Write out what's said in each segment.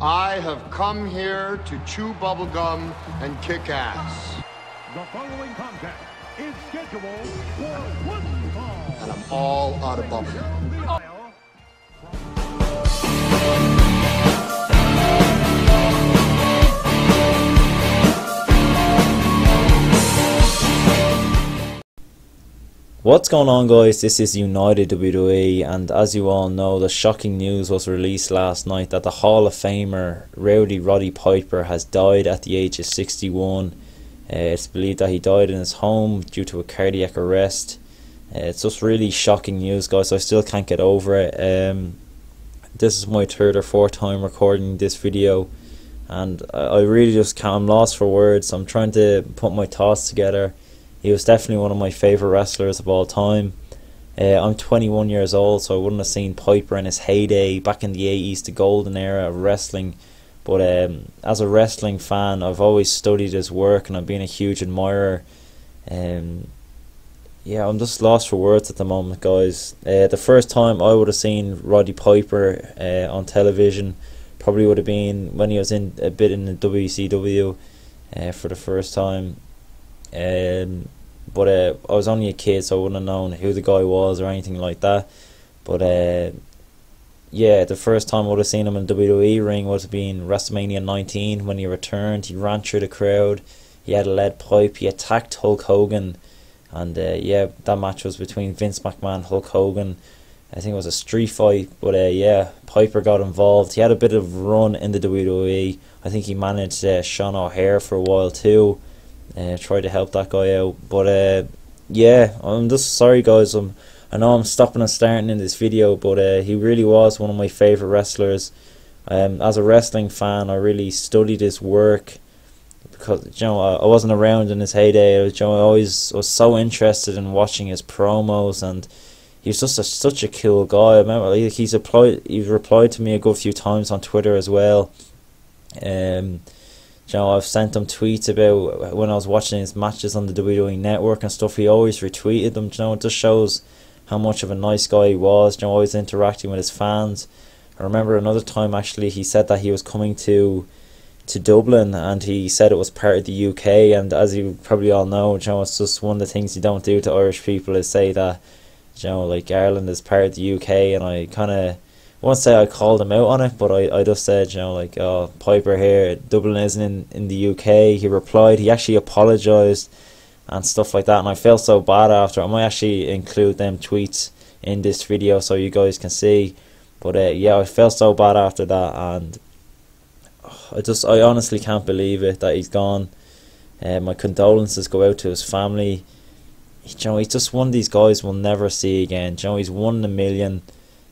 I have come here to chew bubblegum and kick ass. The following contest is scheduled for one fall. And I'm all out of bubblegum. What's going on, guys? This is United WWE, and as you all know, the shocking news was released last night that the Hall of Famer Rowdy Roddy Piper has died at the age of 61. It's believed that he died in his home due to a cardiac arrest. It's just really shocking news, guys. I still can't get over it. This is my third or fourth time recording this video, and I really just can't. I'm lost for words. I'm trying to put my thoughts together. He was definitely one of my favourite wrestlers of all time. I'm 21 years old, so I wouldn't have seen Piper in his heyday back in the 80s, the golden era of wrestling. But as a wrestling fan, I've always studied his work and I've been a huge admirer. Yeah, I'm just lost for words at the moment, guys. The first time I would have seen Roddy Piper on television probably would have been when he was in a bit in the WCW for the first time. But I was only a kid, so I wouldn't have known who the guy was or anything like that. But yeah, the first time I would have seen him in the WWE ring would have been WrestleMania 19 when he returned. He ran through the crowd. He had a lead pipe. He attacked Hulk Hogan, and yeah, that match was between Vince McMahon and Hulk Hogan. I think it was a street fight, but yeah, Piper got involved. He had a bit of a run in the WWE. I think he managed Sean O'Haire for a while too. Tried to help that guy out, but yeah, I'm just sorry, guys. I know I'm stopping and starting in this video, but he really was one of my favourite wrestlers. As a wrestling fan, I really studied his work because, you know, I wasn't around in his heyday. You know, I always was so interested in watching his promos, and he's just such a cool guy. I remember he's replied to me a good few times on Twitter as well. You know, I've sent him tweets about when I was watching his matches on the WWE Network and stuff. He always retweeted them. You know, it just shows how much of a nice guy he was. You know, always interacting with his fans. I remember another time actually he said that he was coming to Dublin, and he said it was part of the UK. And as you probably all know, you know, it's just one of the things you don't do to Irish people is say that, you know, like Ireland is part of the UK. And I kind of, I won't say I called him out on it, but I just said, you know, like, oh, Piper here, Dublin isn't in the UK. He replied, he actually apologised and stuff like that, and I felt so bad after. I might actually include them tweets in this video so you guys can see. But yeah, I felt so bad after that, and I honestly can't believe it that he's gone. My condolences go out to his family. You know, he's just one of these guys we'll never see again. You know, he's 1 in a million.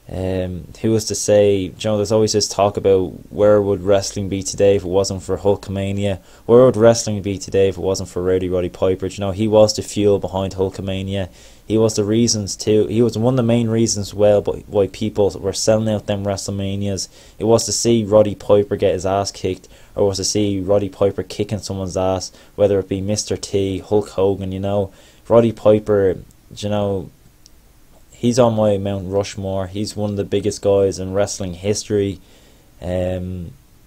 Who was to say, you know, there's always this talk about where would wrestling be today if it wasn't for Hulkamania? Where would wrestling be today if it wasn't for Rowdy Roddy Piper? You know, he was the fuel behind Hulkamania. He was the reasons too. He was one of the main reasons why people were selling out them WrestleManias. It was to see Roddy Piper get his ass kicked, or was to see Roddy Piper kicking someone's ass, whether it be Mr. T, Hulk Hogan. You know, Roddy Piper, you know, he's on my Mount Rushmore. He's one of the biggest guys in wrestling history. Yeah,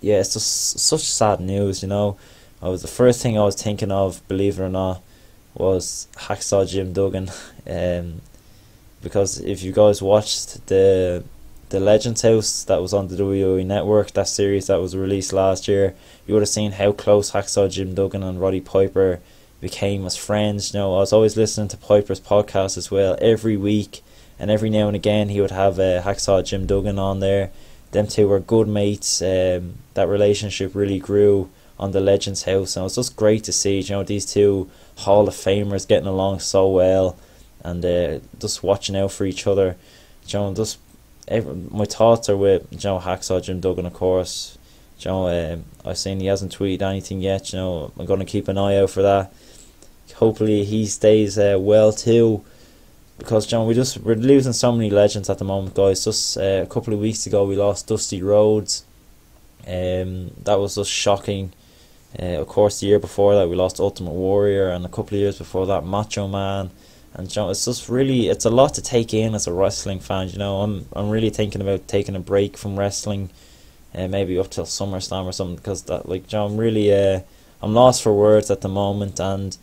it's just such sad news, you know. The first thing I was thinking of, believe it or not, was Hacksaw Jim Duggan. Because if you guys watched the Legends House that was on the WWE Network, that series that was released last year, you would have seen how close Hacksaw Jim Duggan and Roddy Piper became as friends. You know, I was always listening to Piper's podcast as well every week. And every now and again he would have Hacksaw Jim Duggan on there. Them two were good mates. That relationship really grew on the Legends House, and it was just great to see, you know, these two Hall of Famers getting along so well, and just watching out for each other. You know, just my thoughts are with, you know, Hacksaw Jim Duggan, of course. You know, I've seen he hasn't tweeted anything yet. You know, I'm going to keep an eye out for that. Hopefully he stays well too. Because, you know, we're losing so many legends at the moment, guys. Just a couple of weeks ago we lost Dusty Rhodes. That was just shocking. Of course, the year before that we lost Ultimate Warrior, and a couple of years before that Macho Man. And, you know, it's just really, it's a lot to take in as a wrestling fan. You know, I'm really thinking about taking a break from wrestling. maybe up till SummerSlam or something, because that, like, you know, I'm really I'm lost for words at the moment, and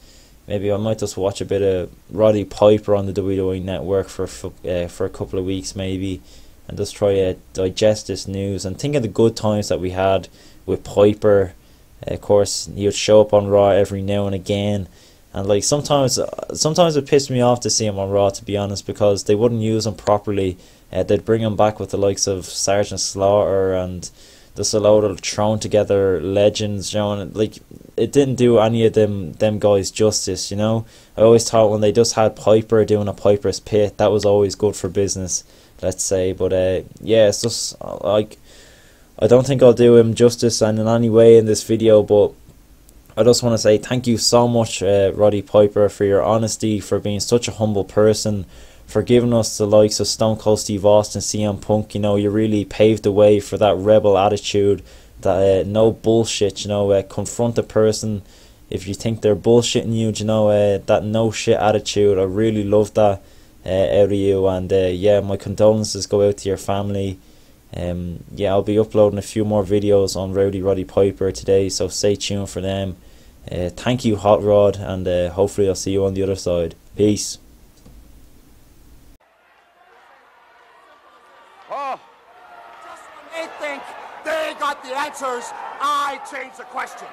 maybe I might just watch a bit of Roddy Piper on the WWE Network for a couple of weeks maybe, and just try to digest this news and think of the good times that we had with Piper. Of course, he would show up on Raw every now and again, and like sometimes it pissed me off to see him on Raw, to be honest, because they wouldn't use him properly. They'd bring him back with the likes of Sergeant Slaughter and just a load of thrown together legends, you know, and like it didn't do any of them guys justice, you know. I always thought when they just had Piper doing a Piper's Pit, that was always good for business, let's say. But yeah, it's just like, I don't think I'll do him justice in any way in this video, but I just want to say thank you so much, Roddy Piper, for your honesty, for being such a humble person, for giving us the likes of Stone Cold Steve Austin, CM Punk. You know, you really paved the way for that rebel attitude, that no bullshit, you know, confront the person if you think they're bullshitting you, you know, that no shit attitude. I really love that out of you, and yeah, my condolences go out to your family. Yeah, I'll be uploading a few more videos on Rowdy Roddy Piper today, so stay tuned for them. Thank you, Hot Rod, and hopefully I'll see you on the other side. Peace. Oh, just when they think they got the answers, I change the questions.